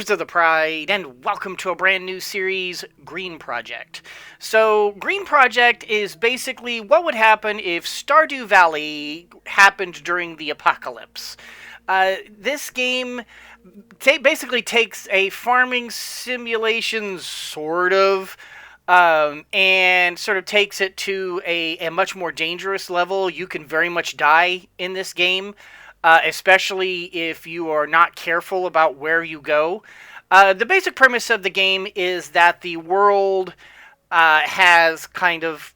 members of the Pride, and welcome to a brand new series, Green Project. So, Green Project is basically what would happen if Stardew Valley happened during the apocalypse. This game basically takes a farming simulation, sort of, and sort of takes it to a much more dangerous level. You can very much die in this game. Especially if you are not careful about where you go. The basic premise of the game is that the world has kind of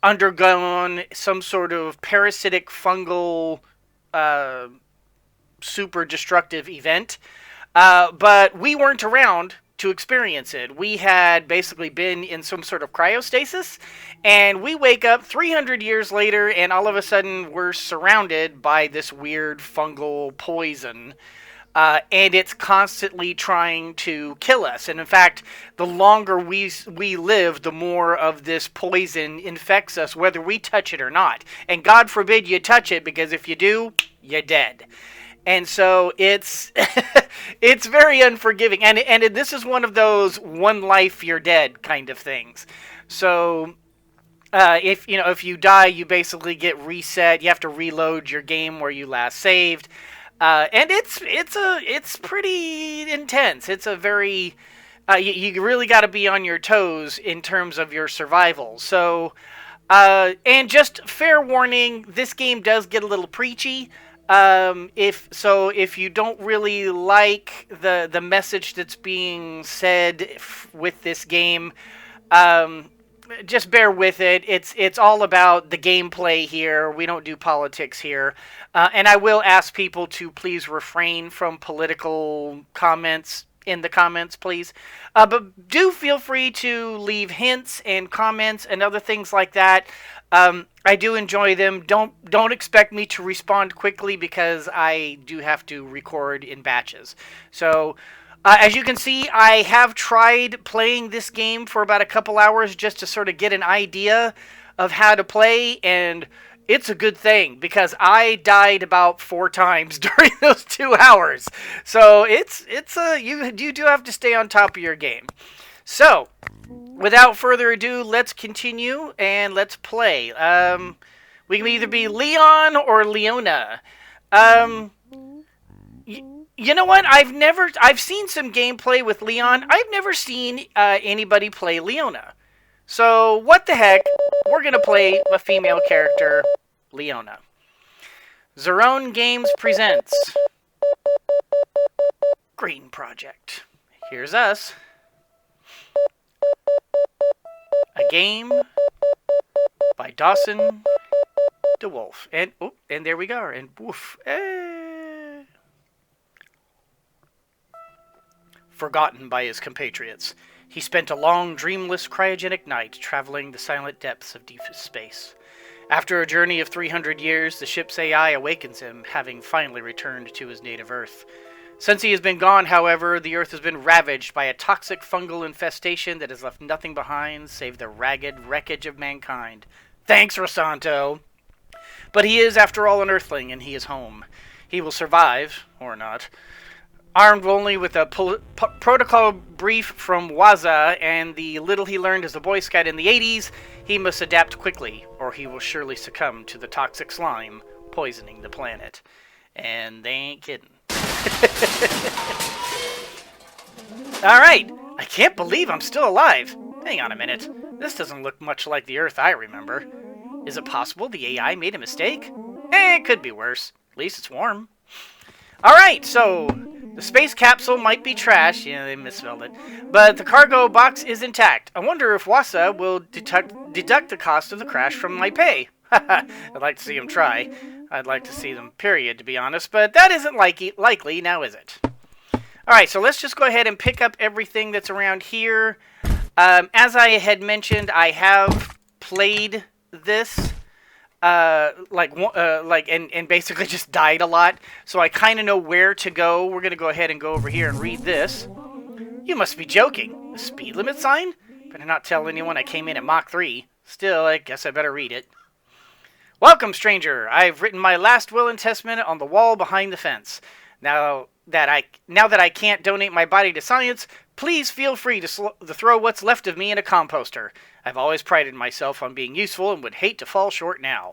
undergone some sort of parasitic fungal super destructive event, but we weren't around to experience it. We had basically been in some sort of cryostasis, and we wake up 300 years later, and all of a sudden we're surrounded by this weird fungal poison, and it's constantly trying to kill us. And in fact, the longer we live, the more of this poison infects us, whether we touch it or not. And God forbid you touch it, because if you do, you're dead. And so it's it's very unforgiving, and this is one of those one life you're dead kind of things. So if you die, you basically get reset. You have to reload your game where you last saved, and it's pretty intense. It's a very you really got to be on your toes in terms of your survival. So and just fair warning, this game does get a little preachy. If you don't really like the message that's being said with this game, just bear with it. It's all about the gameplay here. We don't do politics here. And I will ask people to please refrain from political comments in the comments, please. But do feel free to leave hints and comments and other things like that. I do enjoy them. Don't expect me to respond quickly, because I do have to record in batches. So, as you can see, I have tried playing this game for about a couple hours just to sort of get an idea of how to play, and it's a good thing, because I died about 4 times during those 2 hours. So you do have to stay on top of your game. So, without further ado, let's continue and let's play. We can either be Leon or Leona. You know what? I've seen some gameplay with Leon. I've never seen anybody play Leona. So, what the heck? We're going to play a female character, Leona. Zerone Games presents Green Project. Here's us. A game by Dawson DeWolf. And there we go. And woof. Forgotten by his compatriots, he spent a long, dreamless, cryogenic night traveling the silent depths of deep space. After a journey of 300 years, the ship's AI awakens him, having finally returned to his native Earth. Since he has been gone, however, the Earth has been ravaged by a toxic fungal infestation that has left nothing behind save the ragged wreckage of mankind. Thanks, Rosanto! But he is, after all, an Earthling, and he is home. He will survive, or not. Armed only with a protocol brief from WAZA and the little he learned as a Boy Scout in the 80s, he must adapt quickly, or he will surely succumb to the toxic slime poisoning the planet. And they ain't kidding. Alright, I can't believe I'm still alive. Hang on a minute. This doesn't look much like the Earth I remember. Is it possible the AI made a mistake? It could be worse. At least it's warm. Alright, so the space capsule might be trash. Yeah, they misspelled it. But the cargo box is intact. I wonder if WASA will deduct the cost of the crash from my pay. I'd like to see them try. I'd like to see them, period, to be honest. But that isn't likely, now is it? Alright, so let's just go ahead and pick up everything that's around here. As I had mentioned, I have played this. And basically just died a lot. So I kind of know where to go. We're going to go ahead and go over here and read this. You must be joking. The speed limit sign? Better not tell anyone I came in at Mach 3. Still, I guess I better read it. Welcome, stranger. I've written my last will and testament on the wall behind the fence. Now that I can't donate my body to science, please feel free to throw what's left of me in a composter. I've always prided myself on being useful and would hate to fall short now.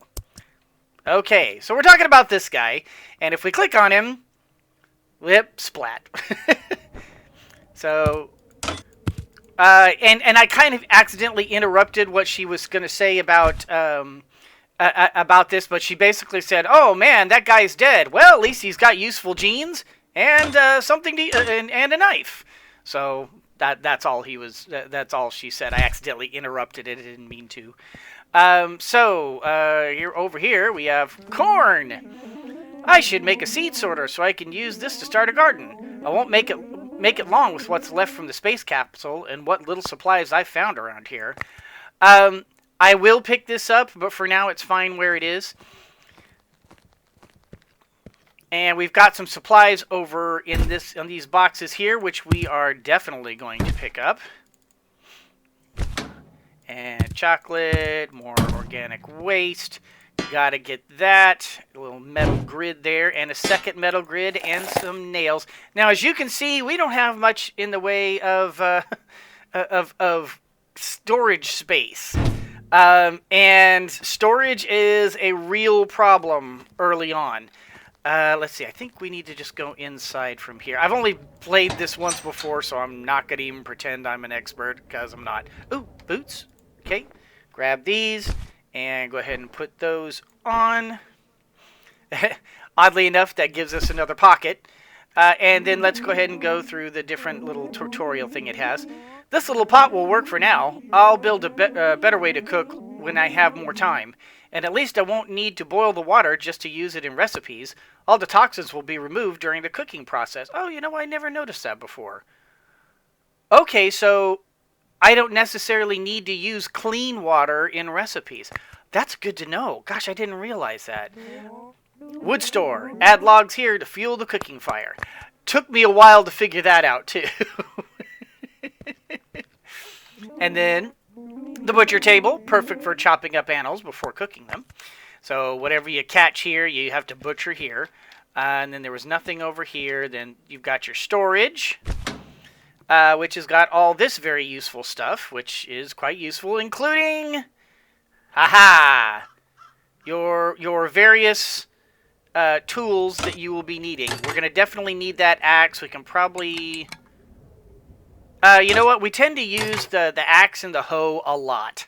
Okay, so we're talking about this guy, and if we click on him, lip splat. So, and I kind of accidentally interrupted what she was going to say about this, but she basically said, "Oh man, that guy's dead. Well, at least he's got useful genes and something to and a knife." So that's all he was. That's all she said. I accidentally interrupted it. I didn't mean to. Here over here we have corn. I should make a seed sorter so I can use this to start a garden. I won't make it long with what's left from the space capsule and what little supplies I've found around here. I will pick this up, but for now it's fine where it is. And we've got some supplies over in these boxes here, which we are definitely going to pick up. And chocolate, more organic waste. Gotta get that. A little metal grid there, and a second metal grid, and some nails. Now, as you can see, we don't have much in the way of storage space. And storage is a real problem early on. Let's see, I think we need to just go inside from here. I've only played this once before, so I'm not going to even pretend I'm an expert, because I'm not. Ooh, boots. Okay, grab these, and go ahead and put those on. Oddly enough, that gives us another pocket. And then let's go ahead and go through the different little tutorial thing it has. This little pot will work for now. I'll build a better way to cook when I have more time. And at least I won't need to boil the water just to use it in recipes. All the toxins will be removed during the cooking process. Oh, you know, I never noticed that before. Okay, so I don't necessarily need to use clean water in recipes. That's good to know. Gosh, I didn't realize that. Wood store. Add logs here to fuel the cooking fire. Took me a while to figure that out, too. And then the butcher table, perfect for chopping up animals before cooking them. So whatever you catch here, you have to butcher here. And then there was nothing over here. Then you've got your storage, which has got all this very useful stuff, which is quite useful, including, your various tools that you will be needing. We're going to definitely need that axe. We can probably... you know what? We tend to use the axe and the hoe a lot.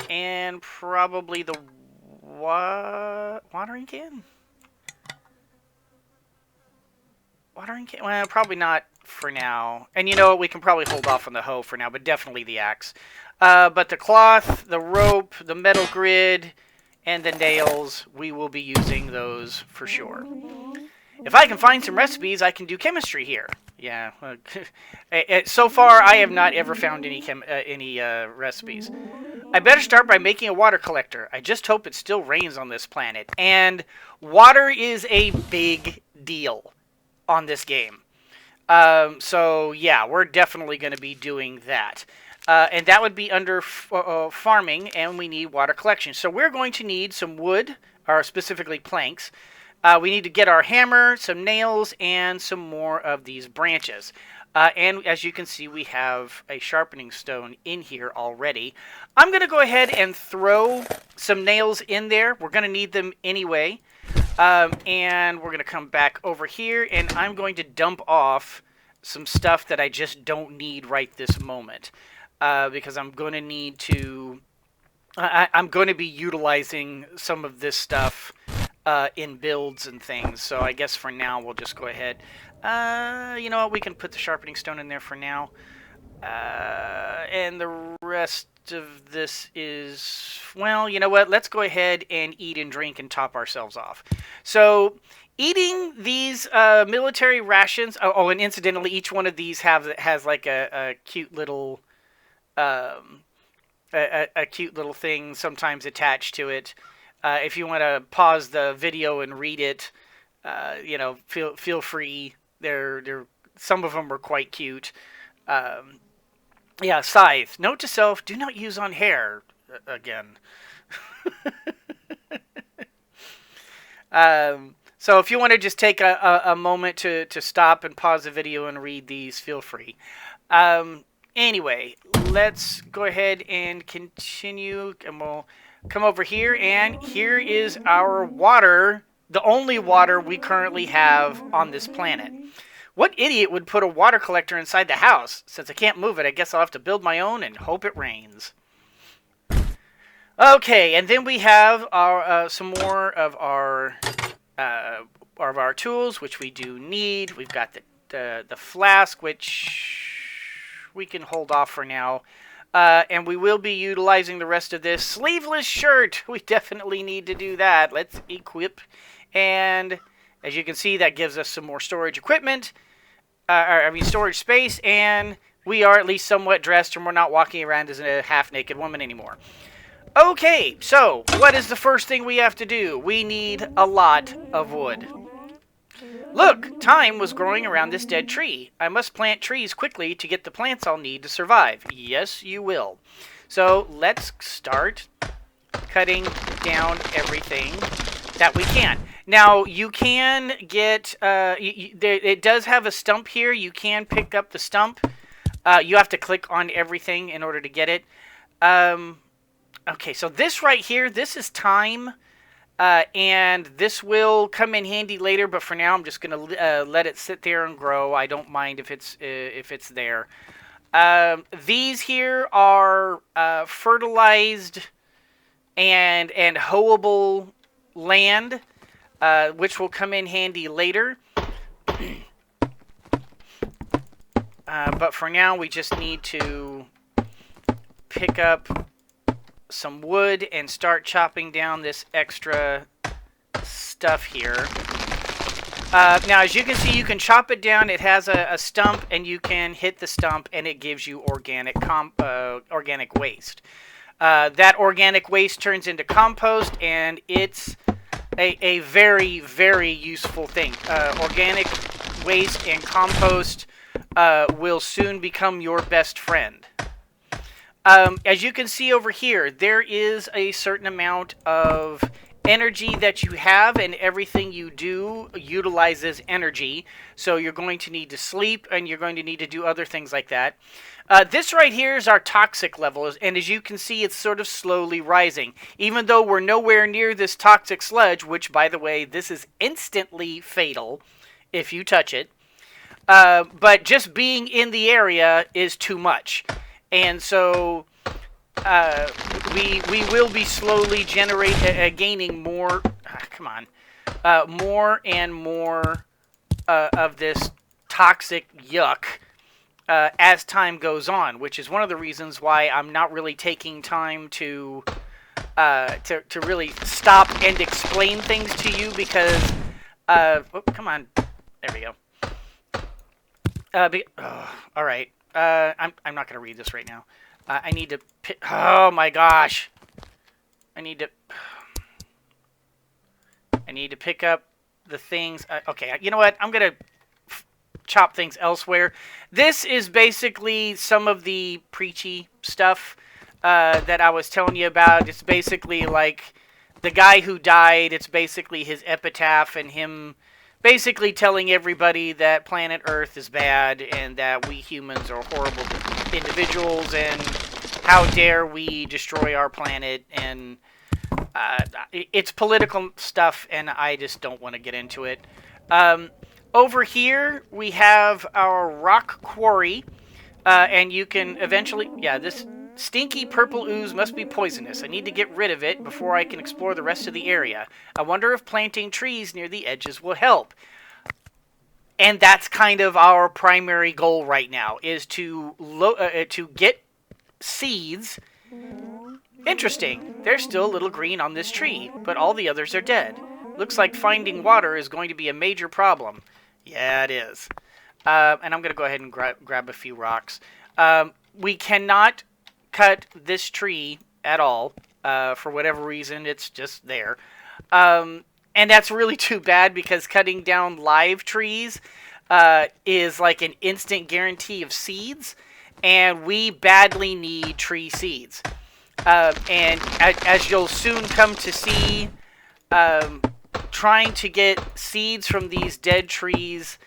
And probably the watering can? Watering can? Well, probably not for now. And you know what? We can probably hold off on the hoe for now, but definitely the axe. But the cloth, the rope, the metal grid, and the nails, we will be using those for sure. If I can find some recipes, I can do chemistry here. Yeah. So far, I have not ever found any recipes. I better start by making a water collector. I just hope it still rains on this planet. And water is a big deal on this game. So, yeah, we're definitely going to be doing that. And that would be under farming, and we need water collection. So we're going to need some wood, or specifically planks. We need to get our hammer, some nails, and some more of these branches. And as you can see, we have a sharpening stone in here already. I'm going to go ahead and throw some nails in there. We're going to need them anyway. And we're going to come back over here, and I'm going to dump off some stuff that I just don't need right this moment. Because I'm going to need to... I'm going to be utilizing some of this stuff in builds and things. So I guess for now we'll just go ahead. You know what? We can put the sharpening stone in there for now. And the rest of this is... Well, you know what? Let's go ahead and eat and drink and top ourselves off. So... Eating these military rations... Oh, and incidentally, each one of these has like a cute little... a cute little thing sometimes attached to it. If you want to pause the video and read it, you know, feel free. They're some of them are quite cute. Yeah, scythe. Note to self: do not use on hair again. So if you want to just take a moment to stop and pause the video and read these, feel free. Anyway, let's go ahead and continue, and we'll come over here, and here is our water, the only water we currently have on this planet. What idiot would put a water collector inside the house? Since I can't move it, I guess I'll have to build my own and hope it rains. Okay, and then we have our some more of our tools, which we do need. We've got the flask, which we can hold off for now. And we will be utilizing the rest of this sleeveless shirt. We definitely need to do that. Let's equip. And as you can see, that gives us some more storage equipment. Storage space. And we are at least somewhat dressed, and we're not walking around as a half-naked woman anymore. Okay, so what is the first thing we have to do? We need a lot of wood. Look, time was growing around this dead tree. I must plant trees quickly to get the plants I'll need to survive. Yes, you will. So let's start cutting down everything that we can. Now, you can get, it does have a stump here. You can pick up the stump. You have to click on everything in order to get it. Okay, so this right here, this is time. And this will come in handy later, but for now I'm just going to let it sit there and grow. I don't mind if it's there. These here are fertilized and hoeable land, which will come in handy later. But for now we just need to pick up some wood and start chopping down this extra stuff here. Now, as you can see, you can chop it down. It has a stump, and you can hit the stump, and it gives you organic waste. That organic waste turns into compost, and it's a very, very useful thing. Organic waste and compost will soon become your best friend. As you can see over here, there is a certain amount of energy that you have, and everything you do utilizes energy. So you're going to need to sleep, and you're going to need to do other things like that. This right here is our toxic levels, and as you can see, it's sort of slowly rising. Even though we're nowhere near this toxic sludge, which, by the way, this is instantly fatal if you touch it. But just being in the area is too much. And so we will be slowly gaining more. More and more of this toxic yuck as time goes on, which is one of the reasons why I'm not really taking time to really stop and explain things to you, because oh, come on, there we go. All right. I'm not going to read this right now. I need to oh my gosh. I need to pick up the things. Okay, you know what? I'm going to chop things elsewhere. This is basically some of the preachy stuff that I was telling you about. It's basically like the guy who died. It's basically his epitaph, and him basically telling everybody that planet Earth is bad and that we humans are horrible individuals, and how dare we destroy our planet. And it's political stuff, and I just don't want to get into it. Over here, we have our rock quarry, and you can eventually... Yeah, this stinky purple ooze must be poisonous. I need to get rid of it before I can explore the rest of the area. I wonder if planting trees near the edges will help. And that's kind of our primary goal right now, is to get seeds. Interesting. There's still a little green on this tree, but all the others are dead. Looks like finding water is going to be a major problem. Yeah, it is. And I'm going to go ahead and grab a few rocks. We cannot cut this tree at all. For whatever reason, it's just there. And that's really too bad, because cutting down live trees is like an instant guarantee of seeds. And we badly need tree seeds. And as you'll soon come to see, trying to get seeds from these dead trees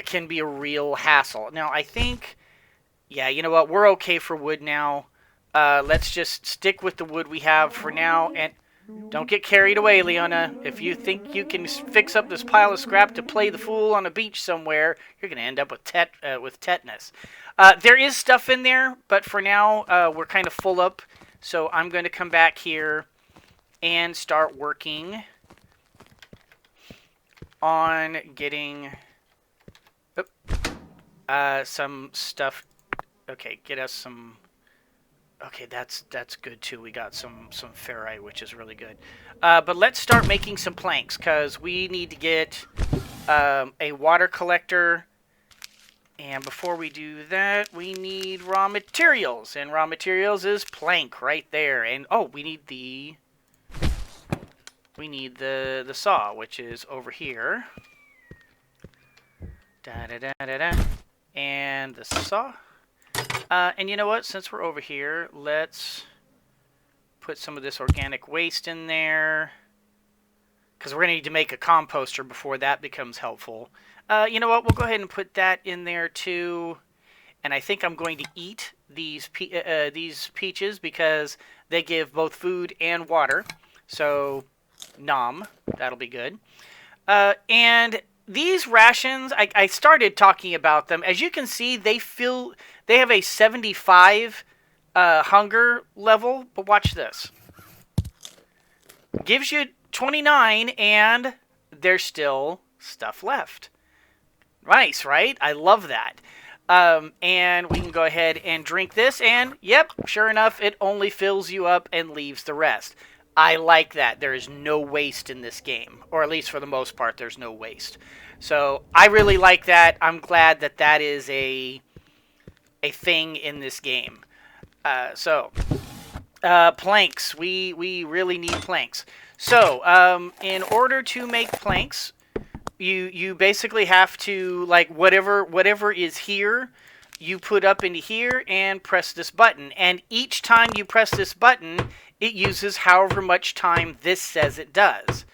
can be a real hassle. Now, I think, yeah, you know what? We're okay for wood now. Let's just stick with the wood we have for now, and don't get carried away, Leona. If you think you can fix up this pile of scrap to play the fool on a beach somewhere, you're going to end up with tetanus. There is stuff in there, but for now, we're kind of full up. So I'm going to come back here and start working on getting some stuff. Okay, get us some. Okay, that's good too. We got some ferrite, which is really good. But let's start making some planks, because we need to get a water collector. And before we do that, we need raw materials. And raw materials is plank right there. And oh, we need the saw, which is over here. Da da da da da. And the saw. And you know what? Since we're over here, let's put some of this organic waste in there, because we're going to need to make a composter before that becomes helpful. You know what? We'll go ahead and put that in there too. And I think I'm going to eat these peaches because they give both food and water. So, nom. That'll be good. And these rations, I started talking about them. As you can see, they have a 75 hunger level, but watch this. Gives you 29, and there's still stuff left. Nice, right? I love that. And we can go ahead and drink this, and yep, sure enough, it only fills you up and leaves the rest. I like that. There is no waste in this game, or at least for the most part, there's no waste. So I really like that. I'm glad that that is a thing in this game. Planks. We really need planks. So in order to make planks, you basically have to, like, whatever is here, you put up into here and press this button. And each time you press this button, it uses however much time this says it does.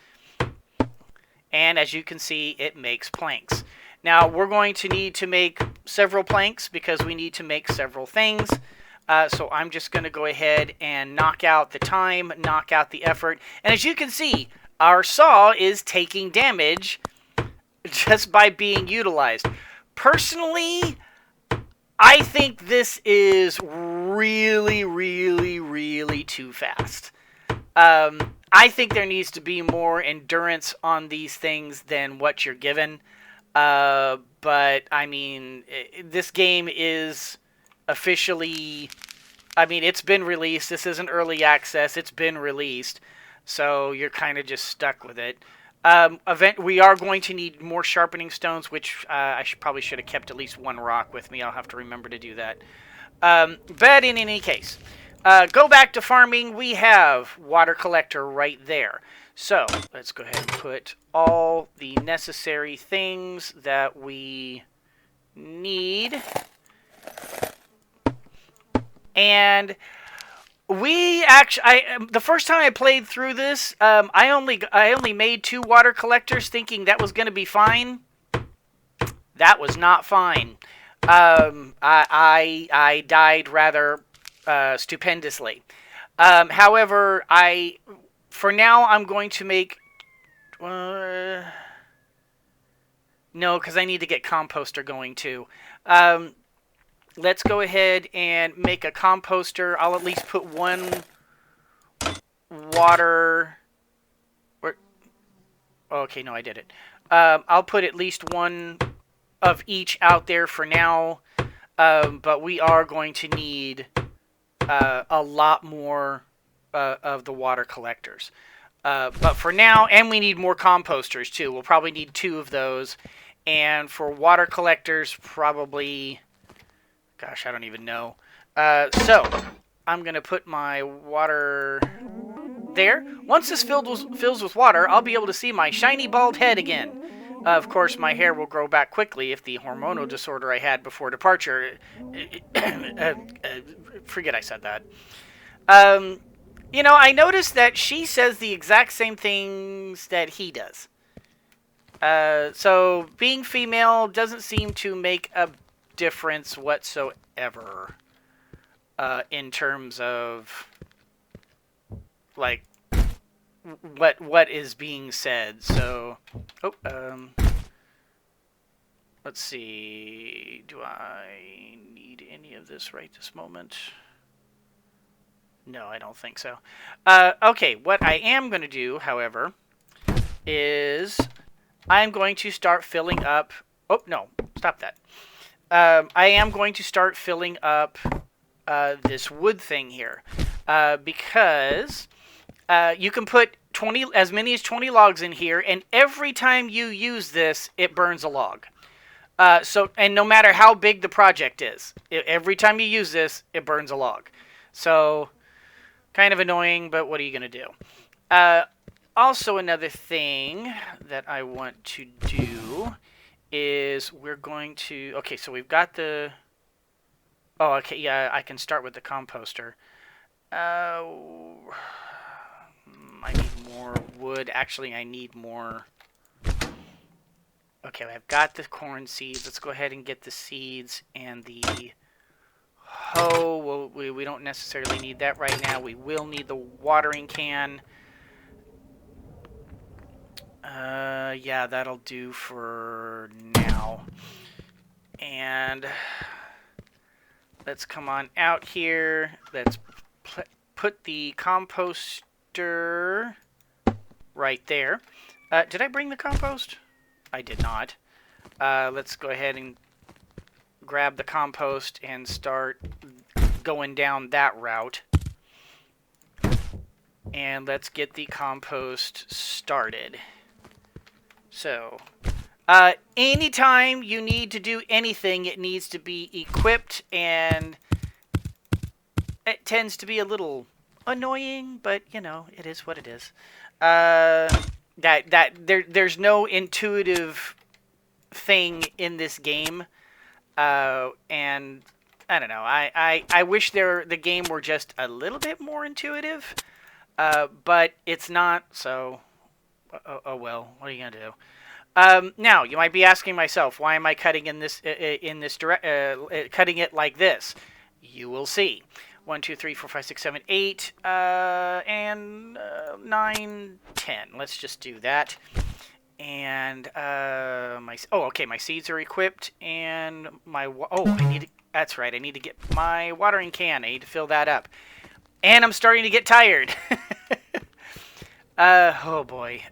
And as you can see, it makes planks. Now, we're going to need to make several planks because we need to make several things. So I'm just going to go ahead and knock out the time, knock out the effort. And as you can see, our saw is taking damage just by being utilized. Personally, I think this is really, really, really too fast. I think there needs to be more endurance on these things than what you're given. But, I mean, this game is officially... I mean, it's been released. This isn't early access. It's been released. So you're kind of just stuck with it. We are going to need more sharpening stones, which I probably should have kept at least one rock with me. I'll have to remember to do that. But in any case, go back to farming. We have water collector right there. So let's go ahead and put all the necessary things that we need. And we actually, the first time I played through this, I only made 2 water collectors, thinking that was going to be fine. That was not fine. I died rather stupendously. However, for now I'm going to make no, because I need to get composter going too. Let's go ahead and make a composter. I'll at least put one water... Okay, no, I did it. I'll put at least one of each out there for now. But we are going to need a lot more of the water collectors. But for now, and we need more composters too. We'll probably need 2 of those. And for water collectors, probably... Gosh, I don't even know. So, I'm going to put my water there. Once this fills with water, I'll be able to see my shiny bald head again. Of course, my hair will grow back quickly if the hormonal disorder I had before departure... forget I said that. You know, I noticed that she says the exact same things that he does. So being female doesn't seem to make a difference whatsoever in terms of like what is being said. So, let's see. Do I need any of this right this moment? No, I don't think so. Okay, what I am going to do, however, is I'm going to start filling up. Oh, no, stop that. I am going to start filling up this wood thing here because you can put as many as 20 logs in here, and every time you use this, it burns a log. And no matter how big the project is, every time you use this, it burns a log. So, kind of annoying, but what are you going to do? Also, another thing that I want to do is we're going to... Okay, so we've got the... Oh, okay, yeah, I can start with the composter. I need more wood. Actually, I need more... Okay, I've got the corn seeds. Let's go ahead and get the seeds and the hoe. Well, we don't necessarily need that right now. We will need the watering can. Yeah, that'll do for now. And let's come on out here. Let's put the composter right there. Did I bring the compost? I did not. Let's go ahead and grab the compost and start going down that route. And let's get the compost started. So, anytime you need to do anything, it needs to be equipped, and it tends to be a little annoying, but, you know, it is what it is. There's no intuitive thing in this game, and I don't know. I wish the game were just a little bit more intuitive, but it's not. So, oh well. What are you gonna do? Now you might be asking myself, why am I cutting cutting it like this? You will see. 1, 2, 3, 4, 5, 6, 7, 8, and 9, 10. Let's just do that. And my seeds are equipped, and that's right, I need to get my watering can. I need to fill that up, and I'm starting to get tired. Oh boy.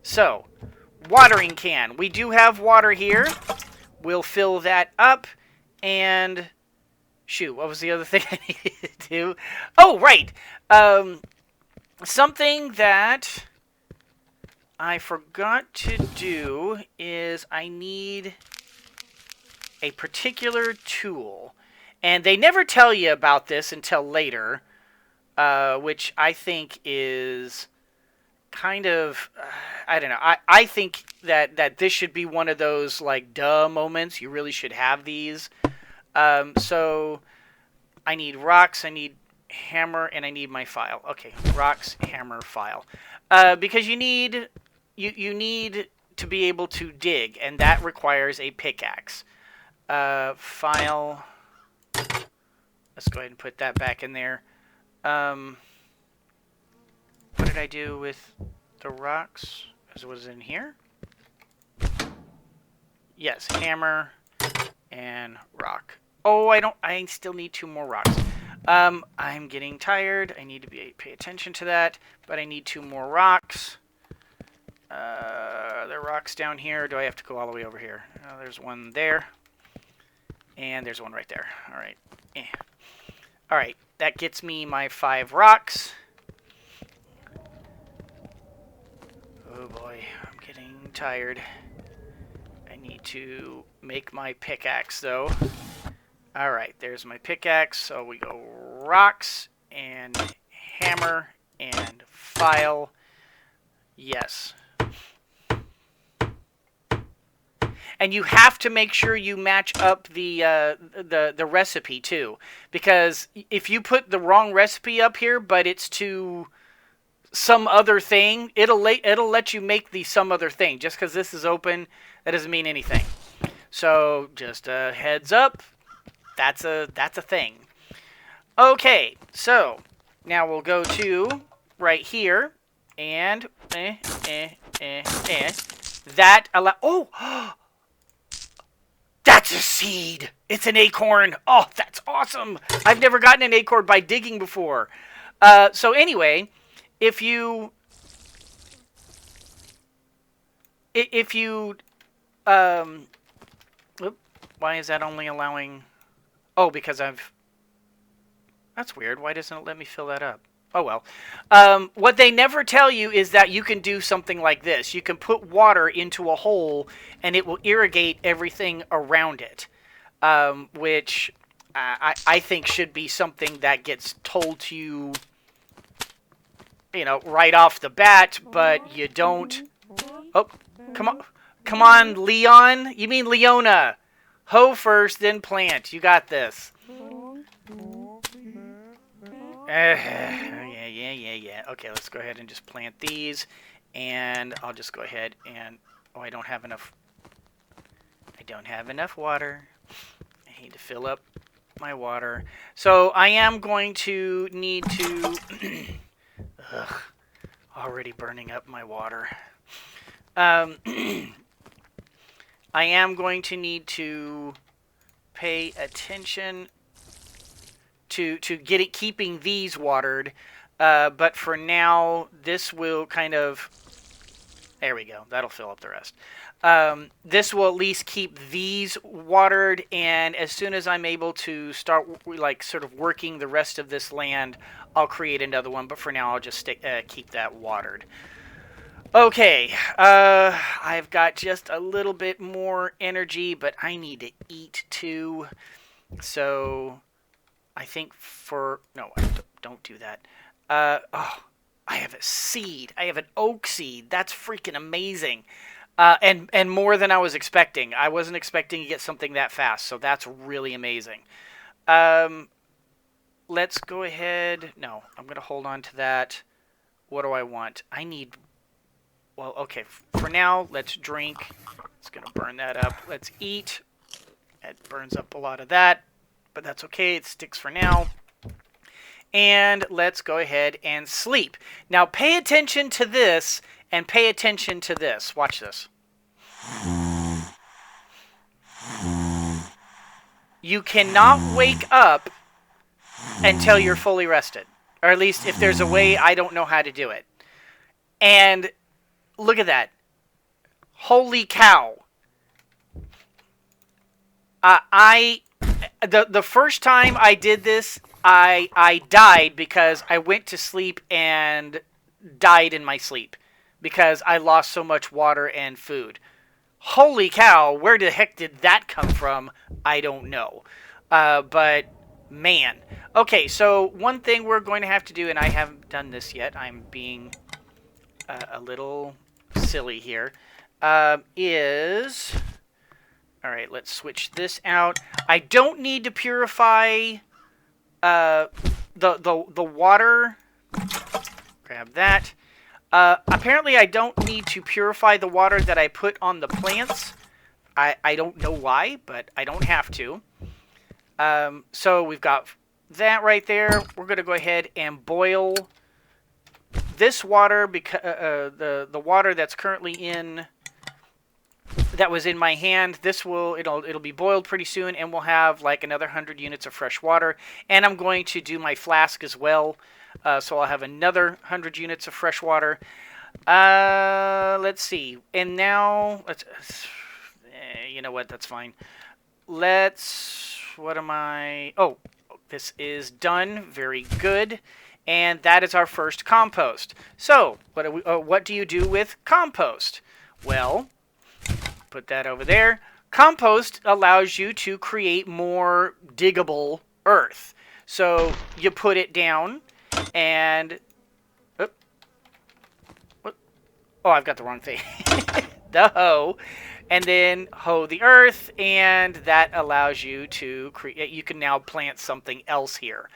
So watering can. We do have water here. We'll fill that up, and shoot, what was the other thing I needed to do? Oh, right. Something that I forgot to do is I need a particular tool. And they never tell you about this until later, which I think is kind of, I don't know. I think that this should be one of those, like, duh moments. You really should have these. So I need rocks, I need hammer, and I need my file. Okay, rocks, hammer, file. Because you need to be able to dig, and that requires a pickaxe. File. Let's go ahead and put that back in there. What did I do with the rocks? As was in here? Yes, hammer and rock. Oh, I still need 2 more rocks. I'm getting tired. I need to pay attention to that, but I need 2 more rocks. There are rocks down here. Do I have to go all the way over here? There's one there. And there's one right there. All right. All right. That gets me my 5 rocks. Oh boy, I'm getting tired. I need to make my pickaxe though. All right, there's my pickaxe. So we go rocks and hammer and file. Yes. and you have to make sure you match up the recipe too, because if you put the wrong recipe up here, but it's to some other thing, it'll let you make the some other thing. Just because this is open, that doesn't mean anything. So just a heads up, that's a thing. Okay, so now we'll go to right here, and that allow. Oh, that's a seed. It's an acorn. Oh, that's awesome. I've never gotten an acorn by digging before. So anyway, if you why is that only allowing? Oh, because that's weird. Why doesn't it let me fill that up? Oh, well. What they never tell you is that you can do something like this. You can put water into a hole, and it will irrigate everything around it, which I think should be something that gets told to you, right off the bat, but you don't. Oh, come on. Come on, Leon. You mean Leona. Hoe first, then plant. You got this. Yeah. Okay, let's go ahead and just plant these. And I'll just go ahead and... Oh, I don't have enough water. I need to fill up my water. So I am going to need to... Ugh, already burning up my water. I am going to need to pay attention to keeping these watered, but for now, this will kind of... There we go. That'll fill up the rest. This will at least keep these watered, and as soon as I'm able to start, sort of working the rest of this land, I'll create another one, but for now, I'll just keep that watered. Okay, I've got just a little bit more energy, but I need to eat too. So, I think no, don't do that. Oh, I have a seed. I have an oak seed. That's freaking amazing. And more than I was expecting. I wasn't expecting to get something that fast, so that's really amazing. Let's go ahead. No, I'm going to hold on to that. What do I want? I need... Well, okay, for now, let's drink. It's going to burn that up. Let's eat. It burns up a lot of that, but that's okay. It sticks for now. And let's go ahead and sleep. Now, pay attention to this, and pay attention to this. Watch this. You cannot wake up until you're fully rested. Or at least, if there's a way, I don't know how to do it. And... Look at that. Holy cow. The first time I did this, I died because I went to sleep and died in my sleep because I lost so much water and food. Holy cow, where the heck did that come from? I don't know. But, man. Okay, so one thing we're going to have to do, and I haven't done this yet, I'm being a little... silly here, is... Alright, let's switch this out. I don't need to purify the water. Grab that. Apparently I don't need to purify the water that I put on the plants. I don't know why, but I don't have to. So we've got that right there. We're going to go ahead and boil... this water, because the water that's currently that was in my hand, it'll be boiled pretty soon, and we'll have like another 100 units of fresh water. And I'm going to do my flask as well, so I'll have another 100 units of fresh water. Let's see, and now you know what? That's fine. What am I? Oh, this is done. Very good. And that is our first compost. So, what do you do with compost? Well, put that over there. Compost allows you to create more diggable earth. So, you put it down, and... Oh, I've got the wrong thing. the hoe, and then hoe the earth, and that allows you to create. You can now plant something else here,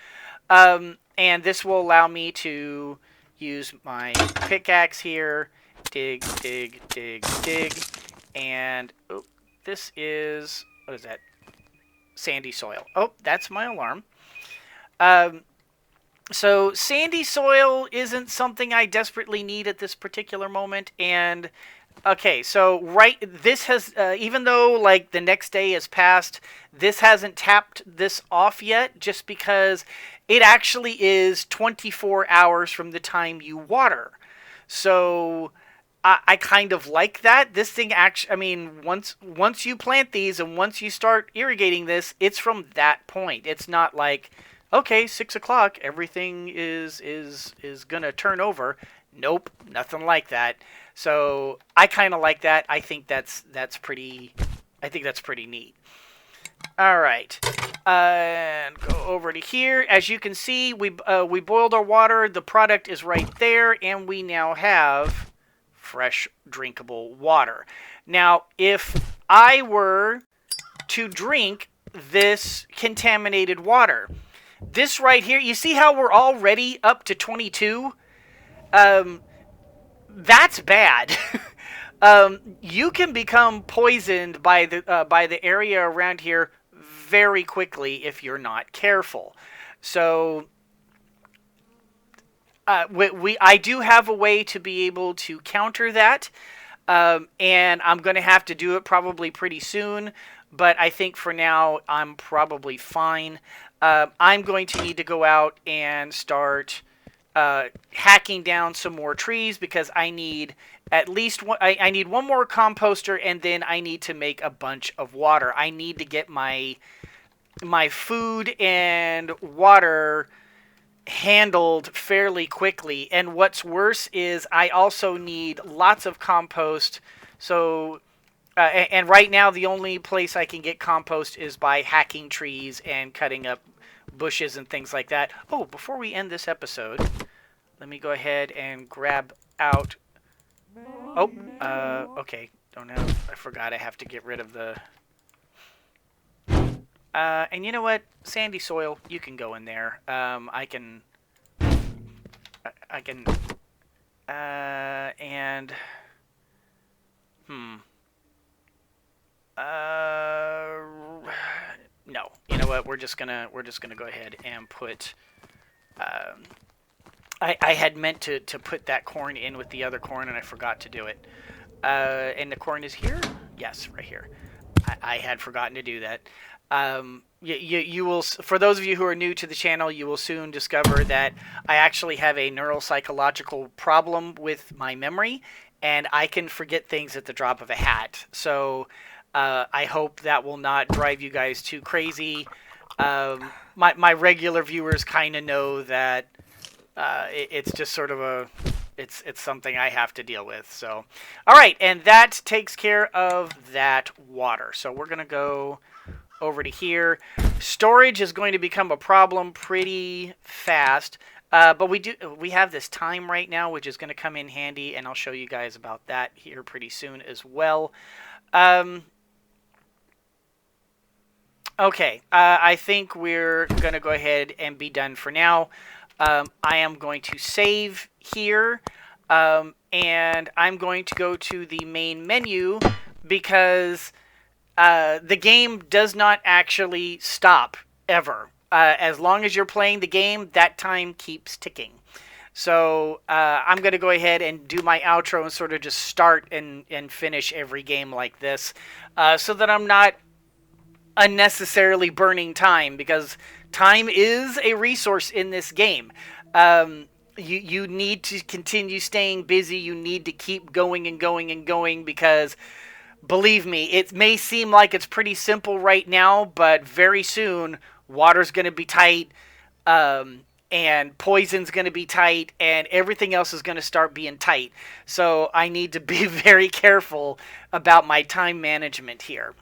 and this will allow me to use my pickaxe here. Dig, dig, dig, dig, and oh, this is, what is that? Sandy soil. Oh, that's my alarm. So sandy soil isn't something I desperately need at this particular moment, and okay, so this has, even though like the next day has passed, this hasn't tapped this off yet, just because it actually is 24 hours from the time you water. So I kind of like that. This thing actually, I mean, once you plant these and once you start irrigating this, it's from that point. It's not like, okay, 6 o'clock, everything is gonna turn over. Nope, nothing like that. So I kind of like that. I think that's pretty neat. All right, and go over to here. As you can see, we boiled our water. The product is right there, and we now have fresh drinkable water. Now, if I were to drink this contaminated water, this right here, you see how we're already up to 22? That's bad. You can become poisoned by the area around here very quickly if you're not careful. So I do have a way to be able to counter that, and I'm going to have to do it probably pretty soon, but I think for now I'm probably fine. I'm going to need to go out and start hacking down some more trees, because I need at least one. I need one more composter, and then I need to make a bunch of water. I need to get my food and water handled fairly quickly. And what's worse is I also need lots of compost. So and right now the only place I can get compost is by hacking trees and cutting up bushes and things like that. Oh, before we end this episode, let me go ahead and grab out. Oh, okay. Don't know. I forgot I have to get rid of the. And you know what? Sandy soil, you can go in there. I can. And. No. You know what? We're just gonna go ahead and put. I had meant to put that corn in with the other corn, and I forgot to do it. And the corn is here? Yes, right here. I had forgotten to do that. You will, for those of you who are new to the channel, you will soon discover that I actually have a neuropsychological problem with my memory, and I can forget things at the drop of a hat. So I hope that will not drive you guys too crazy. My regular viewers kind of know that it's just sort of it's something I have to deal with. So, all right, and that takes care of that water. So we're gonna go over to here. Storage is going to become a problem pretty fast, but we have this time right now, which is going to come in handy, and I'll show you guys about that here pretty soon as well. Okay, I think we're going to go ahead and be done for now. I am going to save here, and I'm going to go to the main menu, because the game does not actually stop ever. As long as you're playing the game, that time keeps ticking. So I'm going to go ahead and do my outro and sort of just start and finish every game like this, so that I'm not unnecessarily burning time, because time is a resource in this game. You need to continue staying busy. You need to keep going and going and going, because believe me, it may seem like it's pretty simple right now, but very soon water's going to be tight, and poison's going to be tight, and everything else is going to start being tight. So I need to be very careful about my time management here.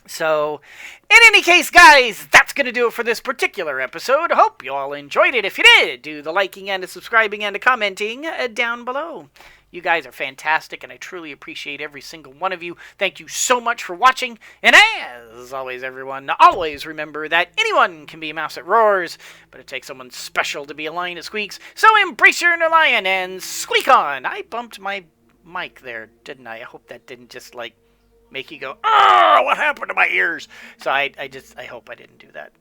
So, in any case, guys, that's going to do it for this particular episode. Hope you all enjoyed it. If you did, do the liking and the subscribing and the commenting down below. You guys are fantastic, and I truly appreciate every single one of you. Thank you so much for watching, and as always, everyone, always remember that anyone can be a mouse that roars, but it takes someone special to be a lion that squeaks, so embrace your inner lion and squeak on! I bumped my mic there, didn't I? I hope that didn't just, like, make you go, oh, what happened to my ears? So I hope I didn't do that.